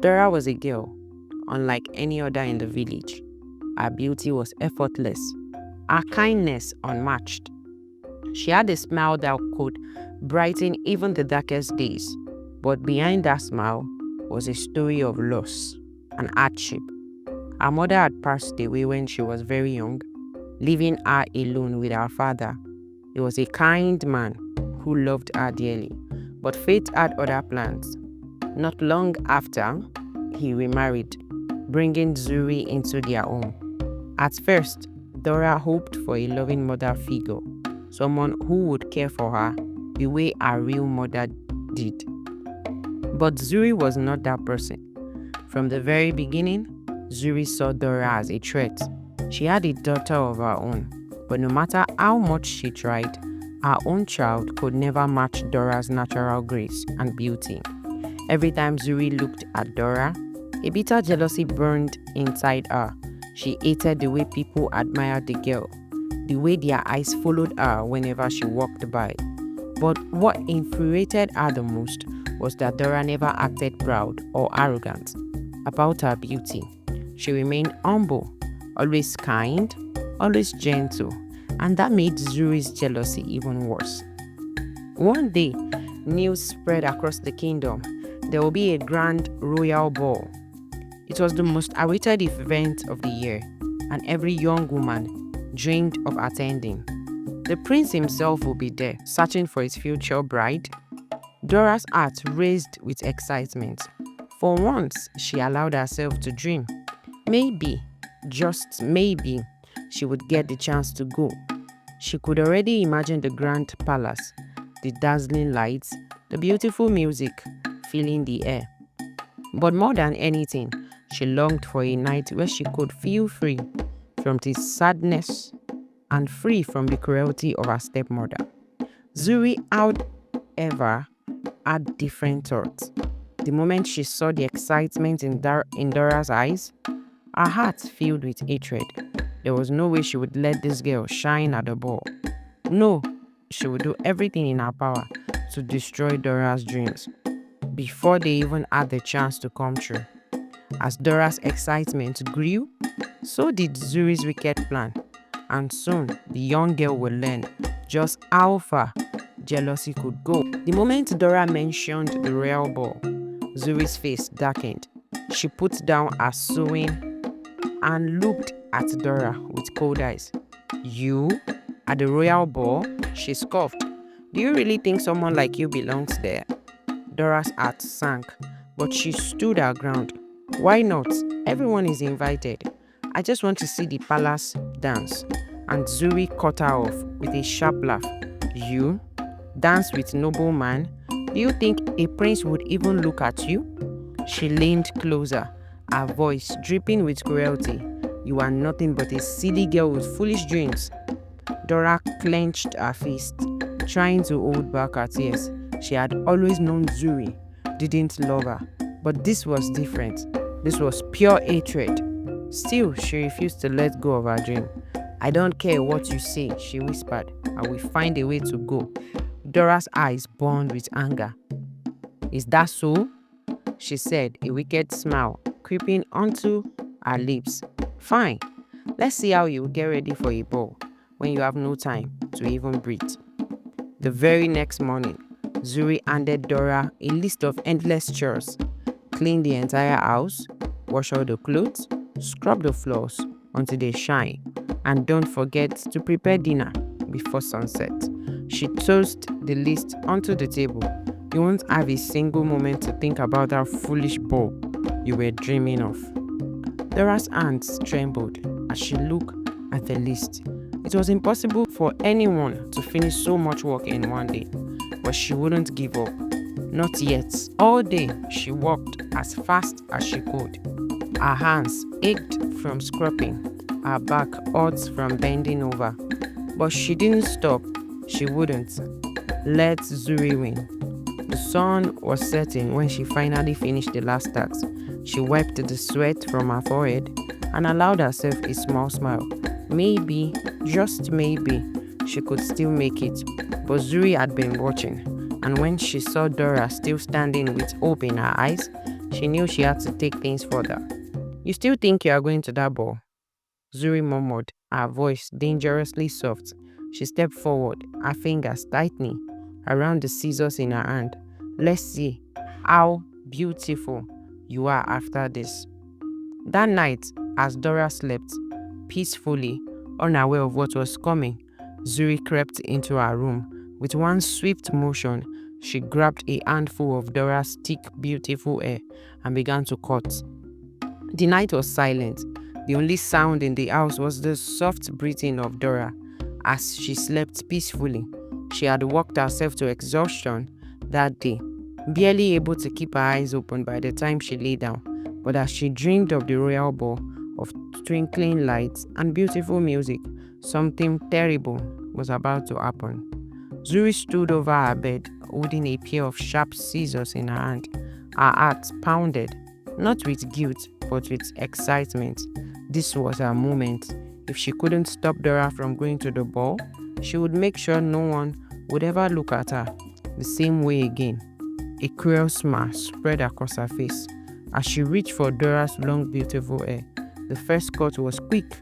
Dora was a girl, unlike any other in the village. Her beauty was effortless, her kindness unmatched. She had a smile that could brighten even the darkest days. But behind that smile was a story of loss and hardship. Her mother had passed away when she was very young, leaving her alone with her father. He was a kind man who loved her dearly, but fate had other plans. Not long after, he remarried, bringing Zuri into their home. At first, Dora hoped for a loving mother figure, someone who would care for her the way her real mother did. But Zuri was not that person. From the very beginning, Zuri saw Dora as a threat. She had a daughter of her own, but no matter how much she tried, her own child could never match Dora's natural grace and beauty. Every time Zuri looked at Dora, a bitter jealousy burned inside her. She hated the way people admired the girl, the way their eyes followed her whenever she walked by. But what infuriated her the most was that Dora never acted proud or arrogant about her beauty. She remained humble, always kind, always gentle, and that made Zuri's jealousy even worse. One day, news spread across the kingdom. There will be a grand royal ball. It was the most awaited event of the year, and every young woman dreamed of attending. The prince himself will be there, searching for his future bride. Dora's heart raced with excitement. For once, she allowed herself to dream. Maybe, just maybe, she would get the chance to go. She could already imagine the grand palace, the dazzling lights, the beautiful music filling the air. But more than anything, she longed for a night where she could feel free from the sadness and free from the cruelty of her stepmother. Zuri, however, had different thoughts. The moment she saw the excitement in Dora's eyes, her heart filled with hatred. There was no way she would let this girl shine at the ball. No, she would do everything in her power to destroy Dora's dreams before they even had the chance to come true. As Dora's excitement grew, so did Zuri's wicked plan, and soon the young girl would learn just how far jealousy could go. The moment Dora mentioned the royal ball, Zuri's face darkened. She put down her sewing and looked at Dora with cold eyes. "You? At the royal ball?" she scoffed. "Do you really think someone like you belongs there?" Dora's heart sank, but she stood her ground. "Why not? Everyone is invited. I just want to see the palace dance." And Zuri cut her off with a sharp laugh. "You? Dance with nobleman? Do you think a prince would even look at you?" She leaned closer, her voice dripping with cruelty. "You are nothing but a silly girl with foolish dreams." Dora clenched her fist, trying to hold back her tears. She had always known Zuri didn't love her, but this was different. This was pure hatred. Still, she refused to let go of her dream. "I don't care what you say," she whispered. "I will find a way to go." Dora's eyes burned with anger. "Is that so?" she said, a wicked smile creeping onto her lips. "Fine. Let's see how you get ready for a ball when you have no time to even breathe." The very next morning, Zuri handed Dora a list of endless chores. Clean the entire house, wash all the clothes, scrub the floors until they shine, and don't forget to prepare dinner before sunset. She tossed the list onto the table. You won't have a single moment to think about that foolish ball you were dreaming of. Dora's hands trembled as she looked at the list. It was impossible for anyone to finish so much work in one day, but she wouldn't give up. Not yet. All day, she walked as fast as she could. Her hands ached from scrubbing, her back hurt from bending over. But she didn't stop. She wouldn't let Zuri win. The sun was setting when she finally finished the last task. She wiped the sweat from her forehead and allowed herself a small smile. Maybe, just maybe, she could still make it. But Zuri had been watching, and when she saw Dora still standing with hope in her eyes, She knew she had to take things further. "You still think you are going to that ball?" Zuri murmured, her voice dangerously soft. She stepped forward, her fingers tightening around the scissors in her hand. "Let's see how beautiful you are after this." That night, as Dora slept peacefully, unaware of what was coming, Zuri crept into her room. With one swift motion, she grabbed a handful of Dora's thick, beautiful hair and began to cut. The night was silent. The only sound in the house was the soft breathing of Dora as she slept peacefully. She had worked herself to exhaustion that day, barely able to keep her eyes open by the time she lay down. But as she dreamed of the royal ball, of twinkling lights and beautiful music, something terrible was about to happen. Zuri stood over her bed, holding a pair of sharp scissors in her hand. Her heart pounded, not with guilt, but with excitement. This was her moment. If she couldn't stop Dora from going to the ball, she would make sure no one would ever look at her the same way again. A cruel smile spread across her face as she reached for Dora's long, beautiful hair. The first cut was quick.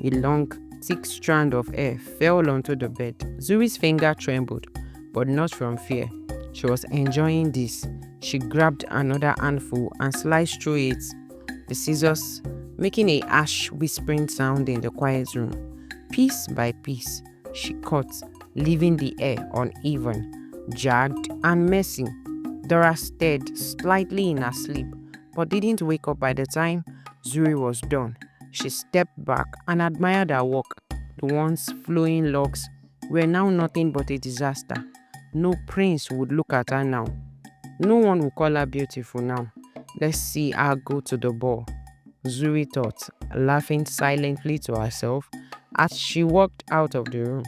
A long, thick strand of hair fell onto the bed. Zuri's finger trembled, but not from fear. She was enjoying this. She grabbed another handful and sliced through it, the scissors making a harsh whispering sound in the quiet room. Piece by piece, she cut, leaving the hair uneven, jagged, and messy. Dora stirred slightly in her sleep, but didn't wake up by the time Zuri was done. She stepped back and admired her work. The once flowing locks were now nothing but a disaster. No prince would look at her now. No one would call her beautiful now. Let's see her go to the ball, Zuri thought, laughing silently to herself as she walked out of the room.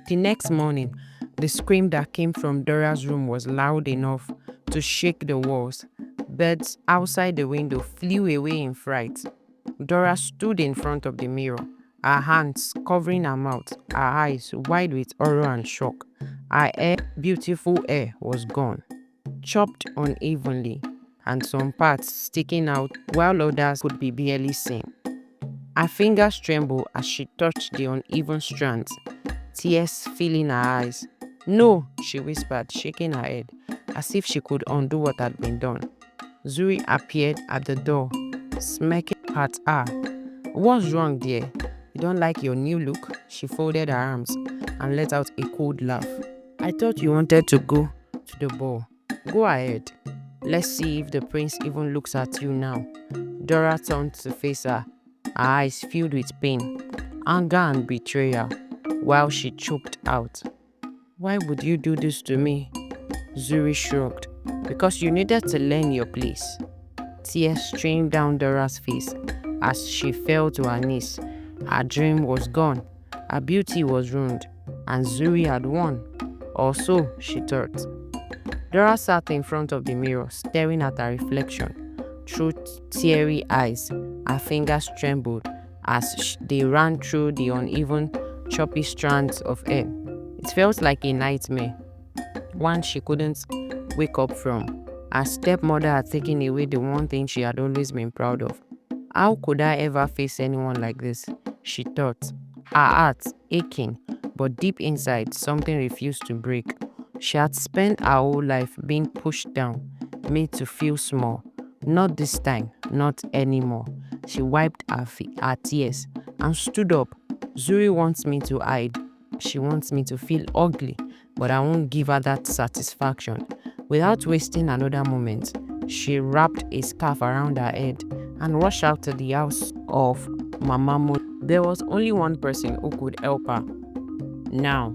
The next morning, the scream that came from Dora's room was loud enough to shake the walls. Birds outside the window flew away in fright. Dora stood in front of the mirror, her hands covering her mouth, her eyes wide with horror and shock. Her hair, beautiful hair, was gone, chopped unevenly, and some parts sticking out while others could be barely seen. Her fingers trembled as she touched the uneven strands, tears filling her eyes. "No," she whispered, shaking her head, as if she could undo what had been done. Zuri appeared at the door, smirking at her. "What's wrong, dear? You don't like your new look?" She folded her arms and let out a cold laugh. "I thought you wanted to go to the ball. Go ahead. Let's see if the prince even looks at you now." Dora turned to face her, her eyes filled with pain, anger and betrayal, while she choked out, "Why would you do this to me?" Zuri shrugged. "Because you needed to learn your place." Tears streamed down Dora's face as she fell to her knees. Her dream was gone, her beauty was ruined, and Zuri had won. Or so she thought. Dora sat in front of the mirror, staring at her reflection through teary eyes. Her fingers trembled as they ran through the uneven, choppy strands of hair. It felt like a nightmare, one she couldn't wake up from. Her stepmother had taken away the one thing she had always been proud of. How could I ever face anyone like this? She thought, her heart aching, but deep inside, something refused to break. She had spent her whole life being pushed down, made to feel small. Not this time, not anymore. She wiped her tears and stood up. "Zuri wants me to hide. She wants me to feel ugly, but I won't give her that satisfaction." Without wasting another moment, she wrapped a scarf around her head and rushed out to the house of Mama Mo. There was only one person who could help her now,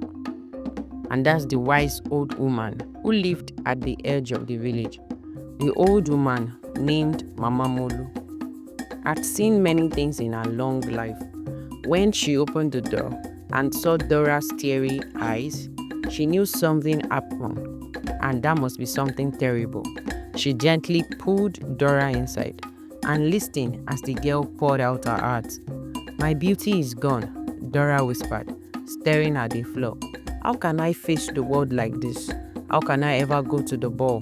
and that's the wise old woman who lived at the edge of the village. The old woman, named Mama Molu, had seen many things in her long life. When she opened the door and saw Dora's teary eyes, she knew something happened, and that must be something terrible. She gently pulled Dora inside and listened as the girl poured out her heart. "My beauty is gone," Dora whispered, staring at the floor. "How can I face the world like this? How can I ever go to the ball?"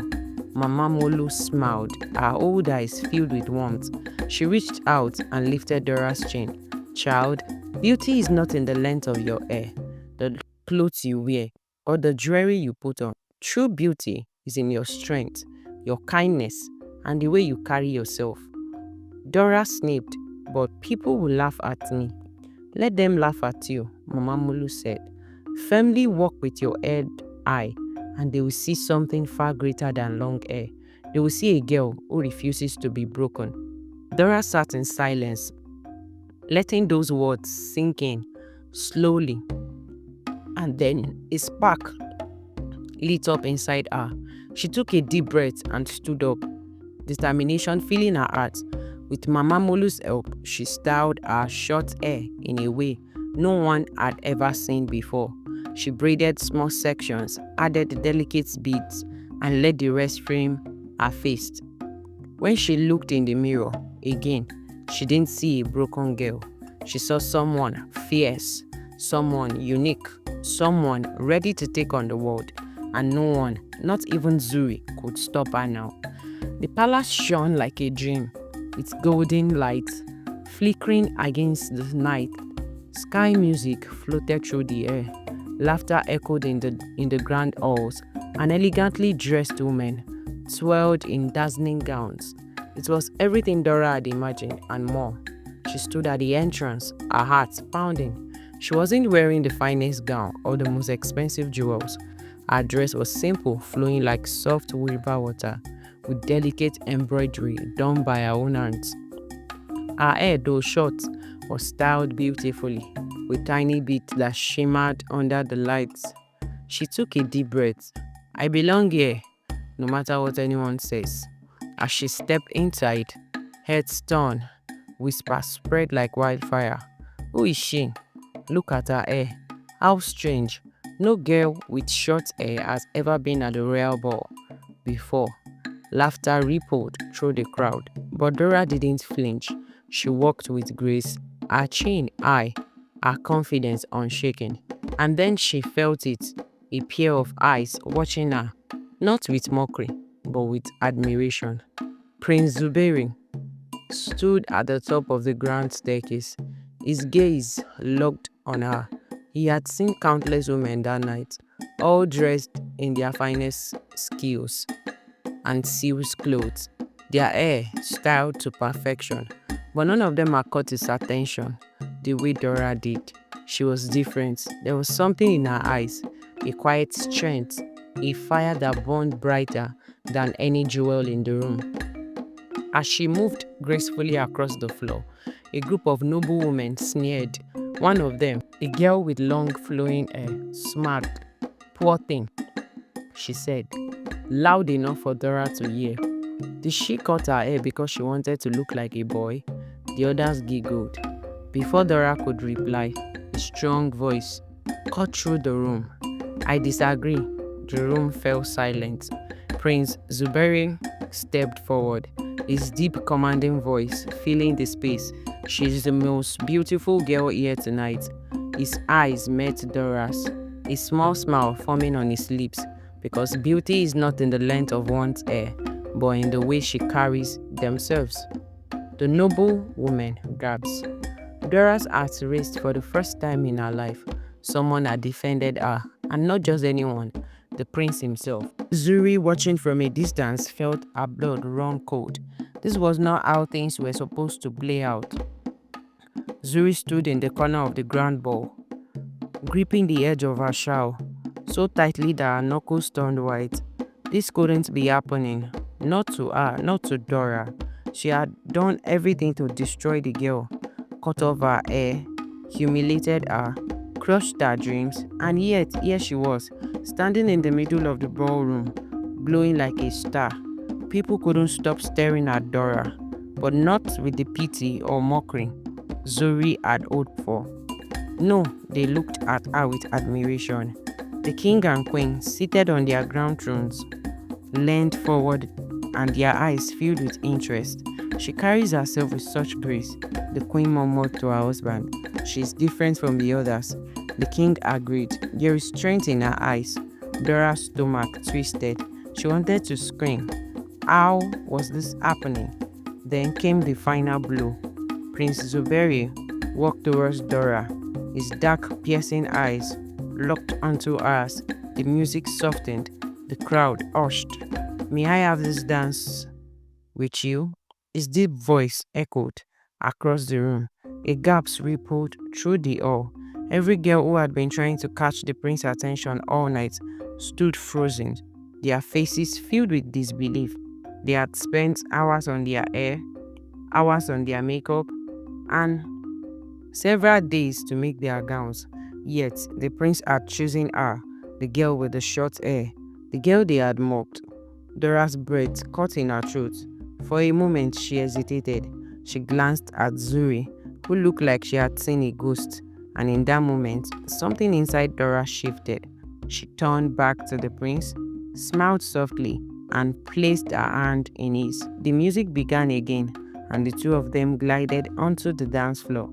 Mama Molu smiled, her old eyes filled with warmth. She reached out and lifted Dora's chin. Child, beauty is not in the length of your hair, the clothes you wear, or the jewelry you put on. True beauty is in your strength, your kindness, and the way you carry yourself. Dora sniffed, but people will laugh at me. Let them laugh at you, Mama Molu said. Firmly walk with your head high, and they will see something far greater than long hair. They will see a girl who refuses to be broken. Dora sat in silence, letting those words sink in slowly. And then a spark lit up inside her. She took a deep breath and stood up, determination filling her heart. With Mama Molu's help, she styled her short hair in a way no one had ever seen before. She braided small sections, added delicate beads, and let the rest frame her face. When she looked in the mirror again, she didn't see a broken girl. She saw someone fierce, someone unique, someone ready to take on the world. And no one, not even Zuri, could stop her now. The palace shone like a dream, its golden light flickering against the night. Sky music floated through the air. Laughter echoed in the grand halls. An elegantly dressed woman swirled in dazzling gowns. It was everything Dora had imagined and more. She stood at the entrance, her heart pounding. She wasn't wearing the finest gown or the most expensive jewels. Her dress was simple, flowing like soft river water, with delicate embroidery done by her own hands. Her hair, though short, was styled beautifully, with tiny beads that shimmered under the lights. She took a deep breath. I belong here, no matter what anyone says. As she stepped inside, heads turned, whispers spread like wildfire. Who is she? Look at her hair. How strange. No girl with short hair has ever been at the royal ball before. Laughter rippled through the crowd, but Dora didn't flinch. She walked with grace, her chin high, her confidence unshaken. And then she felt it, a pair of eyes watching her, not with mockery, but with admiration. Prince Zubare stood at the top of the grand staircase, his gaze locked on her. He had seen countless women that night, all dressed in their finest skills and silk clothes, their hair styled to perfection, but none of them had caught his attention the way Dora did. She was different. There was something in her eyes, a quiet strength, a fire that burned brighter than any jewel in the room. As she moved gracefully across the floor, a group of noblewomen sneered. One of them, a girl with long flowing hair, smiled. Poor thing, she said, loud enough for Dora to hear. Did she cut her hair because she wanted to look like a boy? The others giggled. Before Dora could reply, a strong voice cut through the room. I disagree. The room fell silent. Prince Zubare stepped forward, his deep commanding voice filling the space. She's the most beautiful girl here tonight. His eyes met Dora's, a small smile forming on his lips, because beauty is not in the length of one's hair, but in the way she carries themselves. The noble woman gasped. Dora's heart raced for the first time in her life. Someone had defended her, and not just anyone, the prince himself. Zuri, watching from a distance, felt her blood run cold. This was not how things were supposed to play out. Zuri stood in the corner of the grand ball, gripping the edge of her shawl so tightly that her knuckles turned white. This couldn't be happening. Not to her, not to Dora. She had done everything to destroy the girl, cut off her hair, humiliated her, crushed her dreams, and yet here she was, standing in the middle of the ballroom, glowing like a star. People couldn't stop staring at Dora, but not with the pity or mockery Zuri had hoped for. No, they looked at her with admiration. The king and queen, seated on their crown thrones, leaned forward and their eyes filled with interest. She carries herself with such grace, the queen murmured to her husband. She is different from the others. The king agreed. There is strength in her eyes. Dora's stomach twisted. She wanted to scream, How was this happening? Then came the final blow. Prince Zubare walked towards Dora, his dark, piercing eyes locked onto ours. The music softened, the crowd hushed. May I have this dance with you? His deep voice echoed across the room. A gasp rippled through the hall. Every girl who had been trying to catch the prince's attention all night stood frozen, their faces filled with disbelief. They had spent hours on their hair, hours on their makeup, and several days to make their gowns. Yet the prince had chosen her, the girl with the short hair, the girl they had mocked. Dora's breath caught in her throat. For a moment she hesitated. She glanced at Zuri, who looked like she had seen a ghost, and in that moment, something inside Dora shifted. She turned back to the prince, smiled softly, and placed her hand in his. The music began again, and the two of them glided onto the dance floor.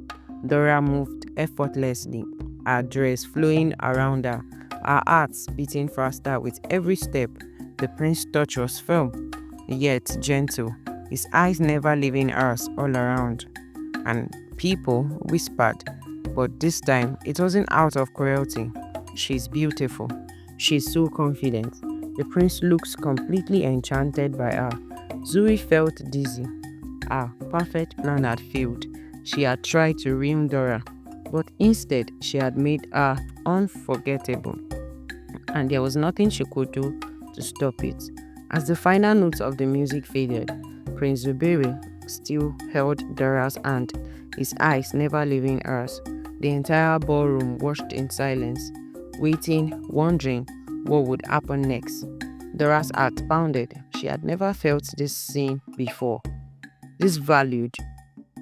Dora moved effortlessly, her dress flowing around her, her heart beating faster with every step. The prince's touch was firm, yet gentle, his eyes never leaving hers all around. And people whispered, but this time it wasn't out of cruelty. She's beautiful. She's so confident. The prince looks completely enchanted by her. Zuri felt dizzy. Her perfect plan had failed. She had tried to ruin Dora, but instead she had made her unforgettable. And there was nothing she could do to stop it. As the final notes of the music faded, Prince Zubare still held Dora's hand, his eyes never leaving hers. The entire ballroom watched in silence, waiting, wondering what would happen next. Dora's heart pounded. She had never felt this seen before, this valued,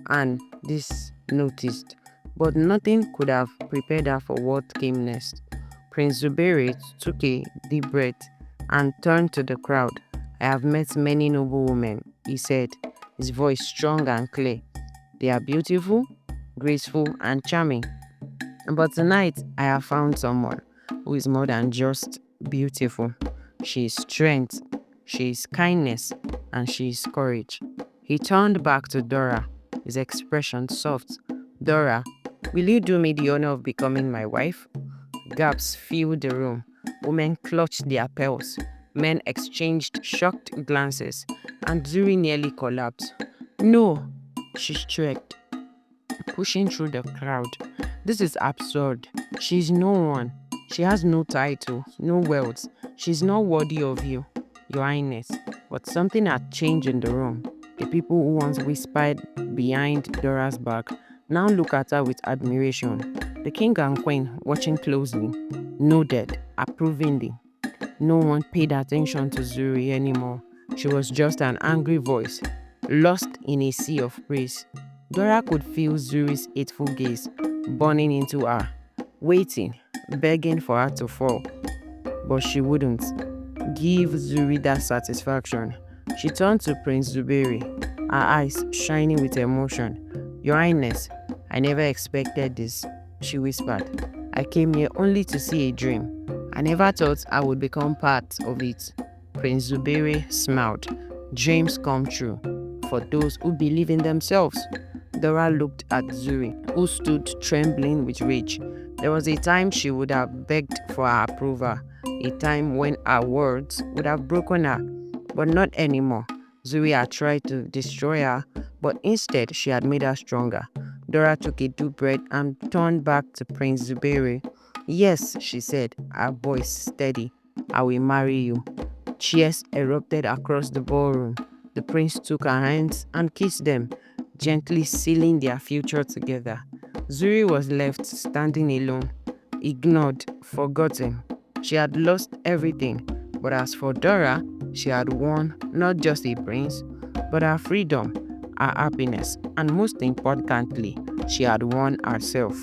and this noticed. But nothing could have prepared her for what came next. Prince Zubare took a deep breath and turned to the crowd. I have met many noblewomen, he said, his voice strong and clear. They are beautiful, graceful, and charming. But tonight, I have found someone who is more than just beautiful. She is strength, she is kindness, and she is courage. He turned back to Dora, his expression soft. Dora, will you do me the honor of becoming my wife? Gaps filled the room. Women clutched their pearls. Men exchanged shocked glances, and Zuri nearly collapsed. No, she shrieked, pushing through the crowd. This is absurd. She's no one. She has no title, no wealth. She's not worthy of you, Your Highness. But something had changed in the room. The people who once whispered behind Dora's back now look at her with admiration. The king and queen, watching closely, nodded approvingly. No one paid attention to Zuri anymore. She was just an angry voice, lost in a sea of praise. Dora could feel Zuri's hateful gaze burning into her, waiting, begging for her to fall. But she wouldn't give Zuri that satisfaction. She turned to Prince Zubare, her eyes shining with emotion. Your Highness, I never expected this, she whispered. I came here only to see a dream. I never thought I would become part of it. Prince Zubare smiled. Dreams come true for those who believe in themselves. Dora looked at Zuri, who stood trembling with rage. There was a time she would have begged for her approval, a time when her words would have broken her, but not anymore. Zuri had tried to destroy her, but instead she had made her stronger. Dora took a deep breath and turned back to Prince Zubare. Yes, she said, her voice steady. I will marry you. Cheers erupted across the ballroom. The prince took her hands and kissed them, gently sealing their future together. Zuri was left standing alone, ignored, forgotten. She had lost everything, but as for Dora, she had won not just a prince, but her freedom, her happiness, and most importantly, she had won herself.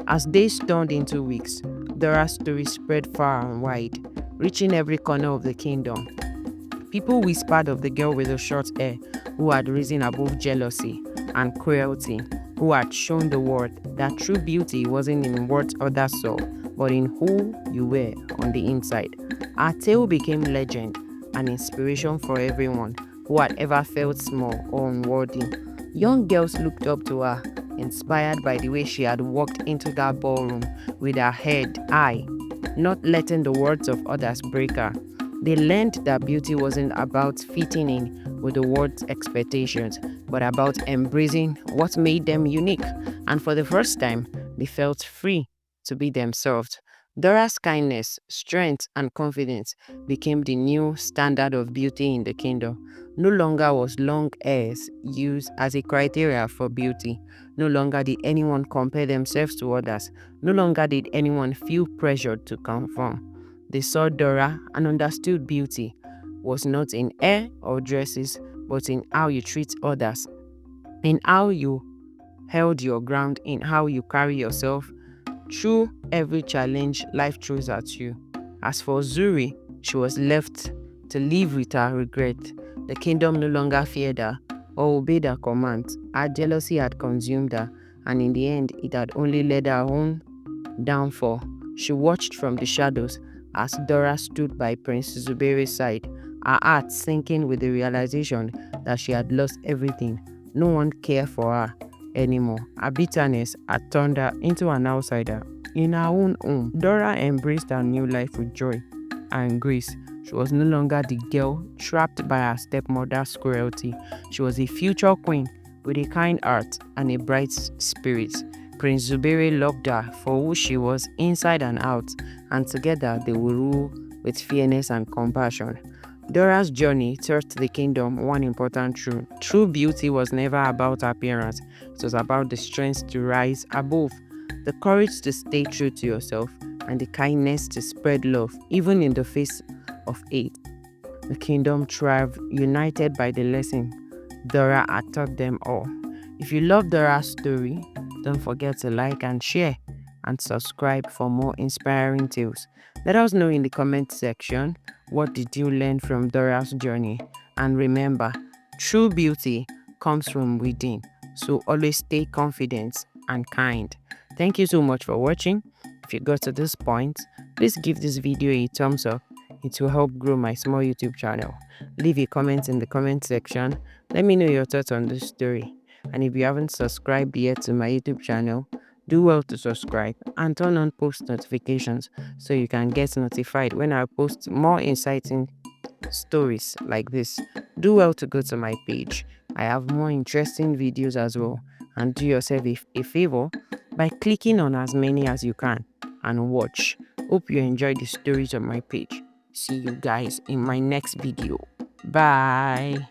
As days turned into weeks, Dora's story spread far and wide, reaching every corner of the kingdom. People whispered of the girl with the short hair who had risen above jealousy and cruelty, who had shown the world that true beauty wasn't in what others saw, but in who you were on the inside. Her tale became legend, an inspiration for everyone, who had ever felt small or unworthy. Young girls looked up to her, inspired by the way she had walked into that ballroom with her head high, not letting the words of others break her. They learned that beauty wasn't about fitting in with the world's expectations, but about embracing what made them unique. And for the first time, they felt free to be themselves. Dora's kindness, strength, and confidence became the new standard of beauty in the kingdom. No longer was long hairs used as a criteria for beauty. No longer did anyone compare themselves to others. No longer did anyone feel pressured to conform. They saw Dora and understood beauty was not in hair or dresses, but in how you treat others, in how you held your ground, in how you carry yourself through every challenge life throws at you. As for Zuri, she was left to live with her regret. The kingdom no longer feared her or obeyed her commands. Her jealousy had consumed her, and in the end, it had only led her own downfall. She watched from the shadows as Dora stood by Prince Zubare's side, her heart sinking with the realization that she had lost everything. No one cared for her anymore. Her bitterness had turned her into an outsider. In her own home, Dora embraced her new life with joy and grace. She was no longer the girl trapped by her stepmother's cruelty. She was a future queen with a kind heart and a bright spirit. Prince Zubare loved her for who she was inside and out, and together they will rule with fairness and compassion. Dora's journey taught the kingdom one important truth. True beauty was never about appearance, it was about the strength to rise above, the courage to stay true to yourself, and the kindness to spread love, even in the face of hate. The kingdom thrived, united by the lesson Dora had taught them all. If you love Dora's story, don't forget to like and share and subscribe for more inspiring tales. Let us know in the comment section, what did you learn from Dora's journey? And remember, true beauty comes from within. So always stay confident and kind. Thank you so much for watching. If you got to this point, please give this video a thumbs up. It will help grow my small YouTube channel. Leave a comment in the comment section. Let me know your thoughts on this story. And if you haven't subscribed yet to my YouTube channel, do well to subscribe and turn on post notifications so you can get notified when I post more exciting stories like this. Do well to go to my page. I have more interesting videos as well. And do yourself a favor by clicking on as many as you can and watch. Hope you enjoyed the stories on my page. See you guys in my next video. Bye.